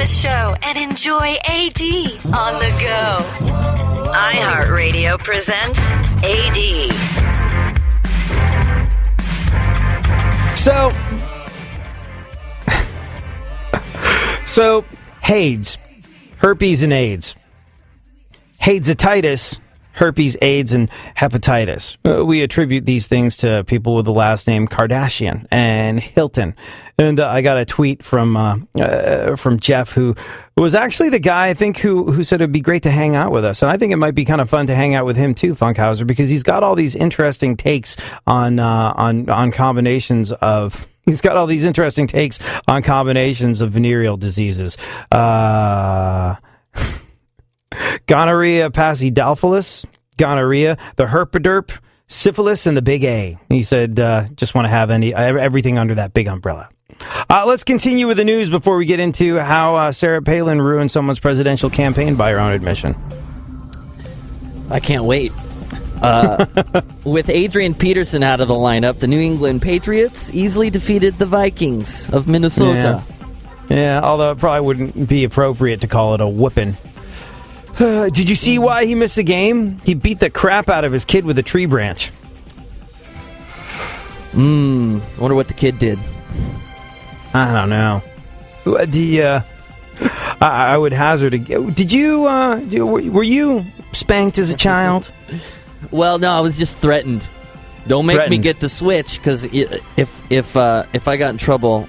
show and enjoy AD on the go. iHeartRadio presents AD. So, AIDS, herpes and AIDS. Hadzatitis, herpes, AIDS, and hepatitis. We attribute these things to people with the last name Kardashian and Hilton. And I got a tweet from Jeff, who was actually the guy, I think, who said it'd be great to hang out with us. And I think it might be kind of fun to hang out with him too, Funkhouser, because he's got all these interesting takes on combinations of... He's got all these interesting takes on combinations of venereal diseases. Gonorrhea passidalphilus, gonorrhea, the herpaderp, syphilis, and the big A. He said, just want to have everything under that big umbrella. Let's continue with the news before we get into how Sarah Palin ruined someone's presidential campaign by her own admission. I can't wait. With Adrian Peterson out of the lineup, the New England Patriots easily defeated the Vikings of Minnesota. Yeah, although it probably wouldn't be appropriate to call it a whooping. Did you see why he missed the game? He beat the crap out of his kid with a tree branch. Wonder what the kid did. I don't know. I would hazard a... Did you... were you spanked as a child? Well, no, I was just threatened. Don't make me get the switch, because if I got in trouble,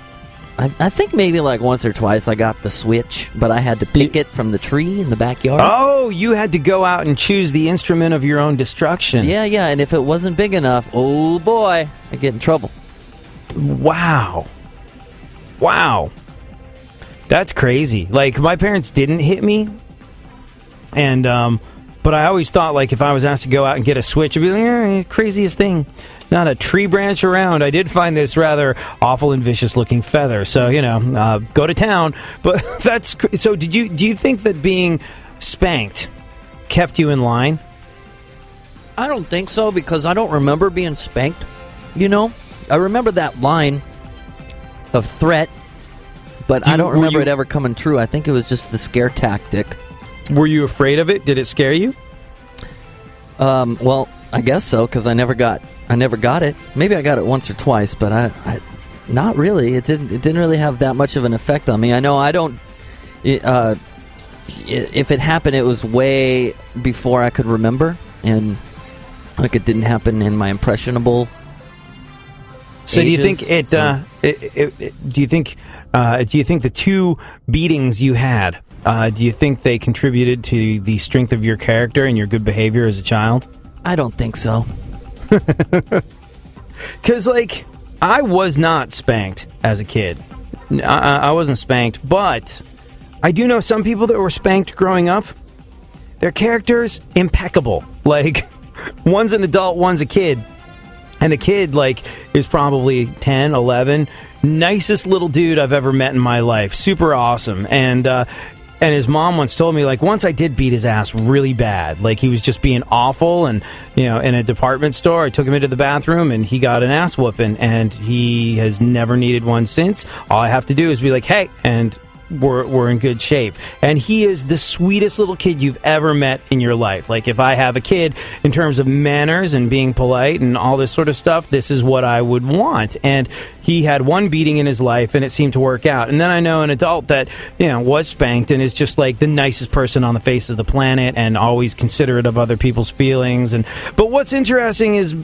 I think maybe like once or twice I got the switch, but I had to pick it from the tree in the backyard. Oh, you had to go out and choose the instrument of your own destruction. Yeah, and if it wasn't big enough, oh boy, I'd get in trouble. Wow. That's crazy. Like, my parents didn't hit me, and but I always thought, like, if I was asked to go out and get a switch, I'd be like, craziest thing. Not a tree branch around. I did find this rather awful and vicious-looking feather. So, go to town. But that's... So, do you think that being spanked kept you in line? I don't think so, because I don't remember being spanked. I remember that line of threat, but I don't remember it ever coming true. I think it was just the scare tactic. Were you afraid of it? Did it scare you? Well, I guess so, because I never got it. Maybe I got it once or twice, but I not really. It didn't really have that much of an effect on me. I know I don't. If it happened, it was way before I could remember, and like it didn't happen in my impressionable. So ages, do you think do you think the two beatings you had? Do you think they contributed to the strength of your character and your good behavior as a child? I don't think so. Because, like, I was not spanked as a kid. I wasn't spanked, but I do know some people that were spanked growing up. Their characters, impeccable. Like, one's an adult, one's a kid. And the kid, like, is probably 10, 11. Nicest little dude I've ever met in my life. Super awesome. And his mom once told me, like, once I did beat his ass really bad. Like, he was just being awful. And, in a department store, I took him into the bathroom and he got an ass whooping. And he has never needed one since. All I have to do is be like, hey, and we're in good shape. And he is the sweetest little kid you've ever met in your life. Like, if I have a kid in terms of manners and being polite and all this sort of stuff, this is what I would want. And he had one beating in his life and it seemed to work out. And then I know an adult that, was spanked and is just like the nicest person on the face of the planet and always considerate of other people's feelings. But what's interesting is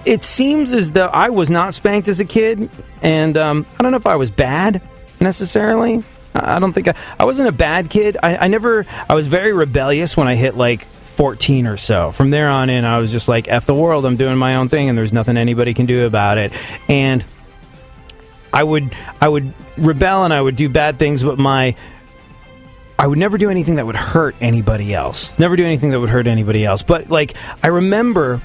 it seems as though I was not spanked as a kid, and I don't know if I was bad necessarily. I don't think I wasn't a bad kid. I was very rebellious when I hit like 14 or so. From there on in, I was just like, F the world, I'm doing my own thing, and there's nothing anybody can do about it. And I would rebel and I would do bad things, but I would never do anything that would hurt anybody else. But, like, I remember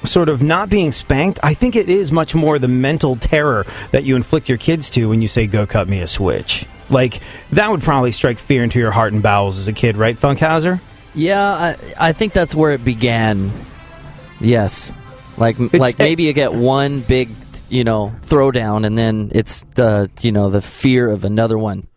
sort of not being spanked. I think it is much more the mental terror that you inflict your kids to when you say, go cut me a switch. Like, that would probably strike fear into your heart and bowels as a kid, right, Funkhouser? Yeah, I think that's where it began. Yes. Like maybe you get one big, throwdown, and then it's the fear of another one.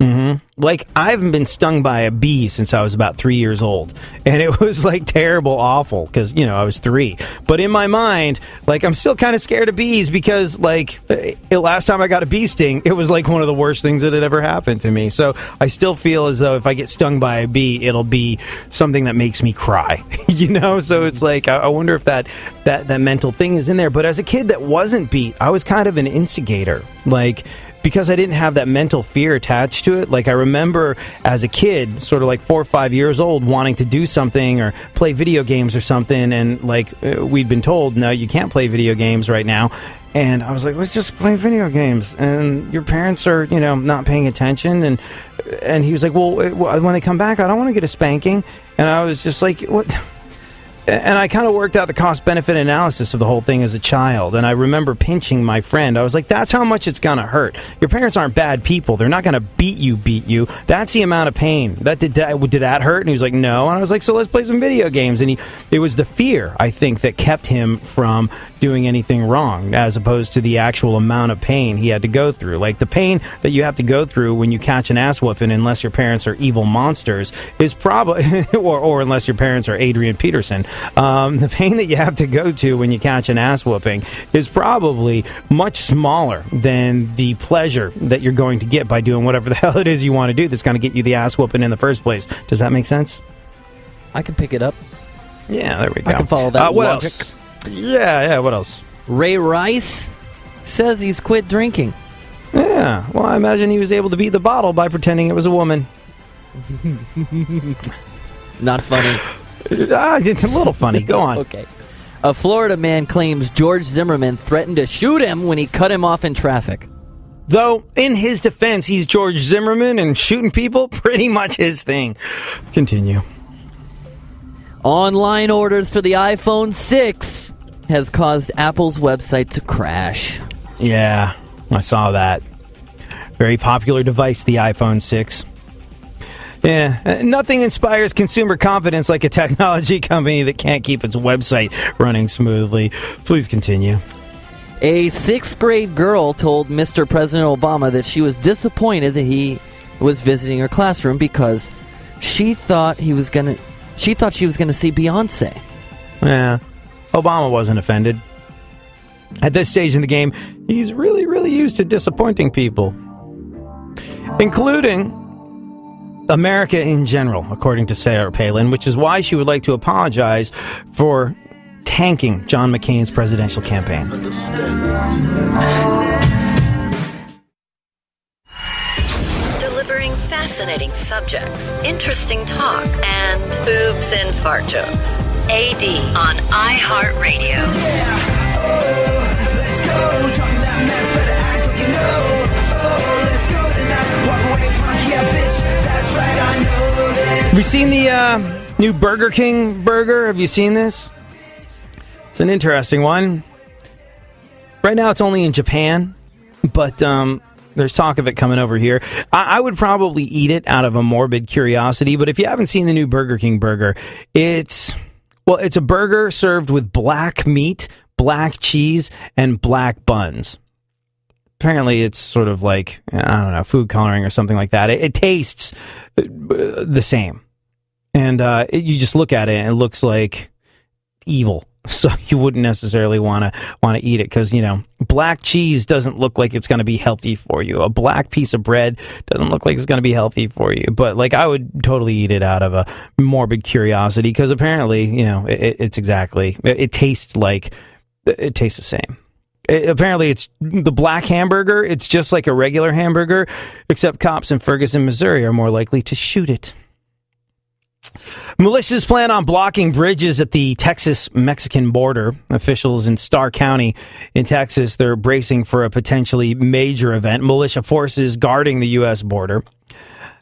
Mm-hmm. Like, I haven't been stung by a bee since I was about 3 years old. And it was, like, terrible, awful, because, I was 3. But in my mind, like, I'm still kind of scared of bees because, like, last time I got a bee sting, it was, like, one of the worst things that had ever happened to me. So I still feel as though if I get stung by a bee, it'll be something that makes me cry, So it's like, I wonder if that mental thing is in there. But as a kid that wasn't beat, I was kind of an instigator. Like, because I didn't have that mental fear attached to it. Like, I remember as a kid, sort of like 4 or 5 years old, wanting to do something or play video games or something, and like we'd been told, no, you can't play video games right now. And I was like, let's just play video games. And your parents are, not paying attention. And he was like, well, when they come back, I don't want to get a spanking. And I was just like, what? And I kind of worked out the cost-benefit analysis of the whole thing as a child. And I remember pinching my friend. I was like, that's how much it's going to hurt. Your parents aren't bad people. They're not going to beat you. That's the amount of pain. Did that hurt? And he was like, no. And I was like, so let's play some video games. And it was the fear, I think, that kept him from doing anything wrong, as opposed to the actual amount of pain he had to go through. Like, the pain that you have to go through when you catch an ass whooping, unless your parents are evil monsters, is probably, or unless your parents are Adrian Peterson, the pain that you have to go to when you catch an ass whooping is probably much smaller than the pleasure that you're going to get by doing whatever the hell it is you want to do that's going to get you the ass whooping in the first place. Does that make sense? I can pick it up. Yeah, there we go. I can follow that what logic. Else? Yeah, what else? Ray Rice says he's quit drinking. Yeah, well, I imagine he was able to beat the bottle by pretending it was a woman. Not funny. It's a little funny. Go on. Okay. A Florida man claims George Zimmerman threatened to shoot him when he cut him off in traffic. Though, in his defense, he's George Zimmerman, and shooting people, pretty much his thing. Continue. Online orders for the iPhone 6 has caused Apple's website to crash. Yeah, I saw that. Very popular device, the iPhone 6. Yeah, nothing inspires consumer confidence like a technology company that can't keep its website running smoothly. Please continue. A 6th grade girl told Mr. President Obama that she was disappointed that he was visiting her classroom because she thought she was gonna see Beyonce. Yeah, Obama wasn't offended. At this stage in the game, he's really, really used to disappointing people, including America in general, according to Sarah Palin, which is why she would like to apologize for tanking John McCain's presidential campaign. Delivering fascinating subjects, interesting talk, and boobs and fart jokes. AD on iHeartRadio. Yeah. Oh, let's go. Talking that mess, better act like you know. Oh, let's go tonight. Walk away, punk, yeah, bitch. That's right, I know this. Have you seen the new Burger King burger? Have you seen this? It's an interesting one. Right now it's only in Japan, but there's talk of it coming over here. I would probably eat it out of a morbid curiosity, but if you haven't seen the new Burger King burger, it's a burger served with black meat, black cheese, and black buns. Apparently it's sort of like, I don't know, food coloring or something like that. It tastes the same. And you just look at it and it looks like evil. So you wouldn't necessarily want to eat it because, black cheese doesn't look like it's going to be healthy for you. A black piece of bread doesn't look like it's going to be healthy for you. But, I would totally eat it out of a morbid curiosity because apparently, it tastes the same. Apparently, it's the black hamburger. It's just like a regular hamburger, except cops in Ferguson, Missouri are more likely to shoot it. Militias plan on blocking bridges at the Texas-Mexican border. Officials in Starr County in Texas, they're bracing for a potentially major event. Militia forces guarding the U.S. border.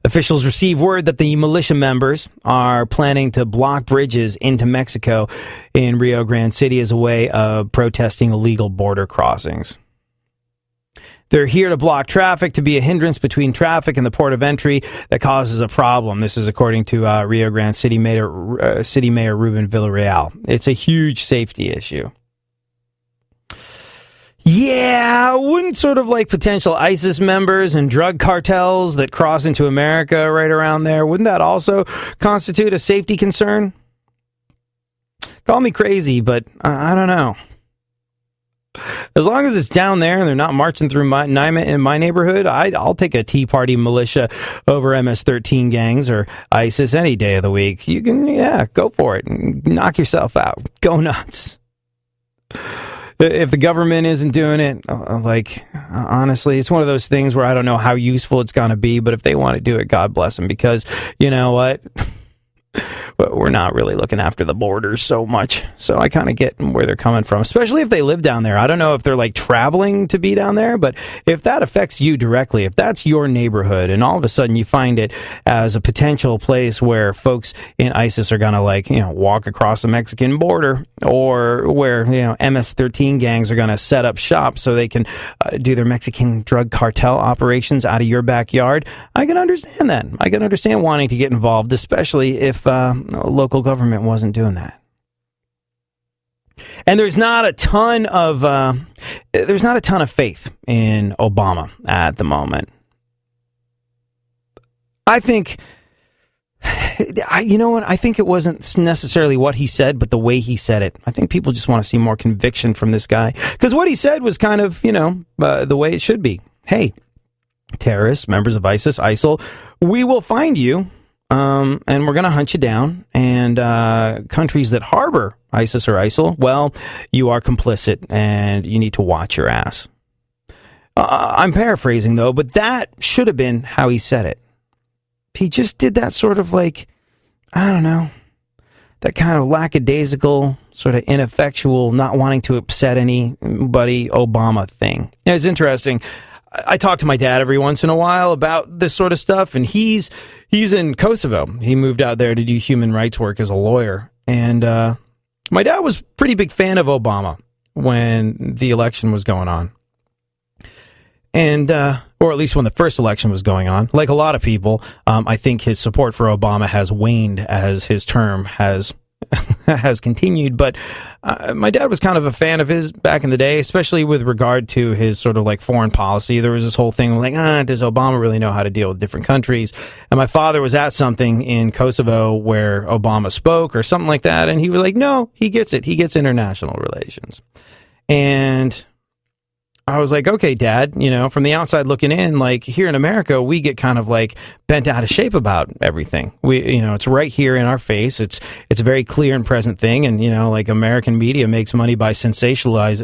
Officials receive word that the militia members are planning to block bridges into Mexico in Rio Grande City as a way of protesting illegal border crossings. They're here to block traffic, to be a hindrance between traffic and the port of entry that causes a problem. This is according to Rio Grande City Mayor Ruben Villarreal. It's a huge safety issue. Yeah, wouldn't sort of like potential ISIS members and drug cartels that cross into America right around there, wouldn't that also constitute a safety concern? Call me crazy, but I don't know. As long as it's down there and they're not marching through in my neighborhood, I'll take a Tea Party militia over MS-13 gangs or ISIS any day of the week. You can, go for it. Knock yourself out. Go nuts. If the government isn't doing it, honestly, it's one of those things where I don't know how useful it's going to be, but if they want to do it, God bless them, because you know what? We're not really looking after the borders so much. So I kind of get where they're coming from, especially if they live down there. I don't know if they're like traveling to be down there, but if that affects you directly, if that's your neighborhood and all of a sudden you find it as a potential place where folks in ISIS are going to walk across the Mexican border, or where, MS-13 gangs are going to set up shop so they can do their Mexican drug cartel operations out of your backyard, I can understand that. I can understand wanting to get involved, especially if local government wasn't doing that. And there's not a ton of faith in Obama at the moment. I think, you know what? I think it wasn't necessarily what he said, but the way he said it. I think people just want to see more conviction from this guy, because what he said was kind of, the way it should be. Hey, terrorists, members of ISIS, ISIL, we will find you. And we're going to hunt you down. And countries that harbor ISIS or ISIL, well, you are complicit and you need to watch your ass. I'm paraphrasing, though, but that should have been how he said it. He just did that sort of that kind of lackadaisical, sort of ineffectual, not wanting to upset anybody Obama thing. It's interesting. I talk to my dad every once in a while about this sort of stuff, and he's in Kosovo. He moved out there to do human rights work as a lawyer, and my dad was a pretty big fan of Obama when the election was going on, and or at least when the first election was going on. Like a lot of people, I think his support for Obama has waned as his term has continued, but my dad was kind of a fan of his back in the day, especially with regard to his sort of foreign policy. There was this whole thing does Obama really know how to deal with different countries? And my father was at something in Kosovo where Obama spoke or something like that, and he was like, no, he gets it. He gets international relations. And I was like, okay, Dad, from the outside looking in, here in America, we get kind of bent out of shape about everything. It's right here in our face. It's a very clear and present thing. And, American media makes money by sensationalizing.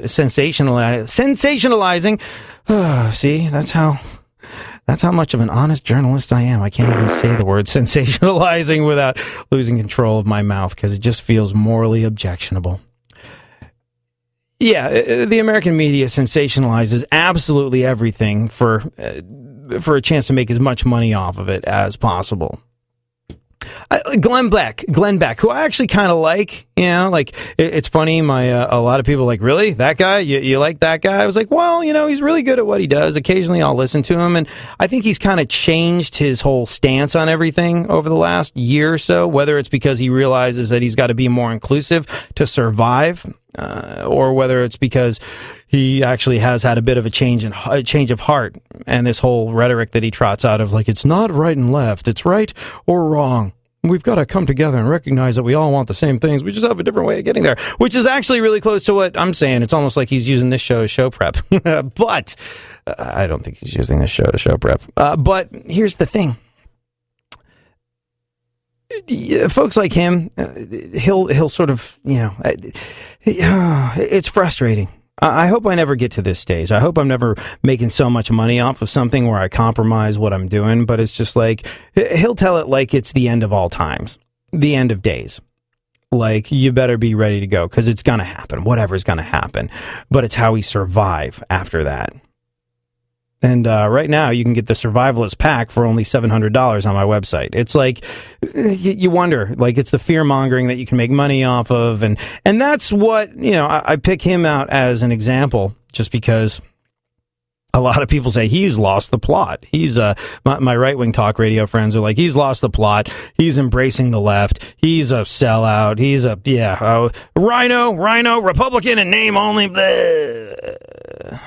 See, that's how much of an honest journalist I am. I can't even say the word sensationalizing without losing control of my mouth, because it just feels morally objectionable. Yeah, the American media sensationalizes absolutely everything for a chance to make as much money off of it as possible. Glenn Beck, who I actually kind of like, it's funny. A lot of people are like, really? That guy? You like that guy? I was like, well, he's really good at what he does. Occasionally I'll listen to him, and I think he's kind of changed his whole stance on everything over the last year or so, whether it's because he realizes that he's got to be more inclusive to survive, or whether it's because he actually has had a bit of a change of heart, and this whole rhetoric that he trots out of it's not right and left, it's right or wrong. We've got to come together and recognize that we all want the same things. We just have a different way of getting there, which is actually really close to what I'm saying. It's almost like he's using this show as show prep. But I don't think he's using this show to show prep. But here's the thing. Folks like him, he'll sort of, it's frustrating. I hope I never get to this stage. I hope I'm never making so much money off of something where I compromise what I'm doing, but it's just he'll tell it like it's the end of all times, the end of days. You better be ready to go, because it's going to happen, whatever's going to happen, but it's how we survive after that. And right now, you can get the Survivalist Pack for only $700 on my website. It's you wonder, it's the fear-mongering that you can make money off of. And that's what, I pick him out as an example, just because A lot of people say he's lost the plot. He's my right-wing talk radio friends are like, he's lost the plot. He's embracing the left. He's a sellout. He's a rhino, Republican in name only. Bleh.